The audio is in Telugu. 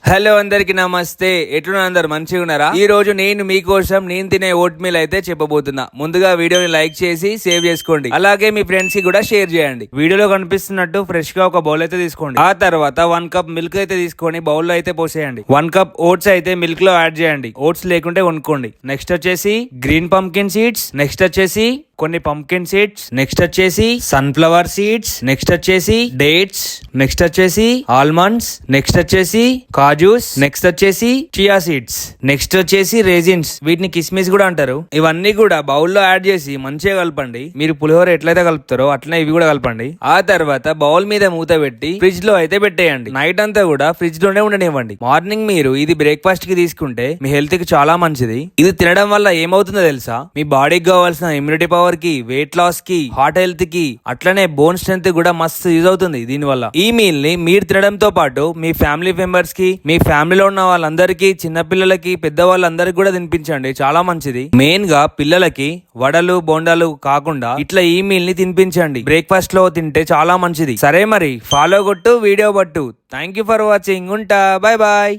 హలో అందరికి నమస్తే. ఎట్లున్నా అందరు మంచిగా ఉన్నారా? ఈ రోజు నేను మీకోసం నేను తినే ఓట్ మీల్ అయితే చెప్పబోతున్నా. ముందుగా వీడియోని లైక్ చేసి సేవ్ చేసుకోండి, అలాగే మీ ఫ్రెండ్స్ కి కూడా షేర్ చేయండి. వీడియోలో కనిపిస్తున్నట్టు ఫ్రెష్ గా ఒక బౌల్ అయితే తీసుకోండి. ఆ తర్వాత 1 కప్ మిల్క్ అయితే తీసుకొని బౌల్ లో అయితే పోసేయండి. 1 కప్ ఓట్స్ అయితే మిల్క్ లో యాడ్ చేయండి. ఓట్స్ లేకుంటే కొనుక్కోండి. నెక్స్ట్ వచ్చేసి గ్రీన్ పంకిన్ సీడ్స్, నెక్స్ట్ వచ్చేసి కొన్ని పంకిన్ సీడ్స్, నెక్స్ట్ వచ్చేసి సన్ఫ్లవర్ సీడ్స్, నెక్స్ట్ వచ్చేసి డేట్స్, నెక్స్ట్ వచ్చేసి ఆల్మండ్స్, నెక్స్ట్ వచ్చేసి కాజూస్, నెక్స్ట్ వచ్చేసి చియా సీడ్స్, నెక్స్ట్ వచ్చేసి రేజిన్స్, వీటిని కిస్మిస్ కూడా అంటారు. ఇవన్నీ కూడా బౌల్లో యాడ్ చేసి మంచిగా కలపండి. మీరు పులిహోర ఎట్లయితే కలుపుతారో అట్లనే ఇవి కూడా కలపండి. ఆ తర్వాత బౌల్ మీద మూత పెట్టి ఫ్రిడ్జ్ లో అయితే పెట్టేయండి. నైట్ అంతా కూడా ఫ్రిడ్జ్ లోనే ఉండనివ్వండి. మార్నింగ్ మీరు ఇది బ్రేక్ఫాస్ట్ కి తీసుకుంటే మీ హెల్త్ కి చాలా మంచిది. ఇది తినడం వల్ల ఏమవుతుందో తెలుసా? మీ బాడీకి కావాల్సిన ఇమ్యూనిటీ పవర్ కి, వెయిట్ లాస్ కి, హార్ట్ హెల్త్ కి, అట్లనే బోన్ స్ట్రెంత్ కూడా మస్తు యూజ్ అవుతుంది దీని వల్ల. ఈ మీల్ ని మీరు తినడంతో పాటు మీ ఫ్యామిలీ మెంబర్స్ కి, మీ ఫ్యామిలీలో ఉన్న వాళ్ళందరికీ, చిన్న పిల్లలకి, పెద్ద వాళ్ళందరికీ కూడా తినిపించండి. చాలా మంచిది. మెయిన్ గా పిల్లలకి వడలు బోండాలు కాకుండా ఇట్లా ఈ మీల్ ని తినిపించండి. బ్రేక్ఫాస్ట్ లో తింటే చాలా మంచిది. సరే మరి ఫాలో కొట్టు, వీడియో పట్టు. Thank you for watching. ఉంటా. Bye bye.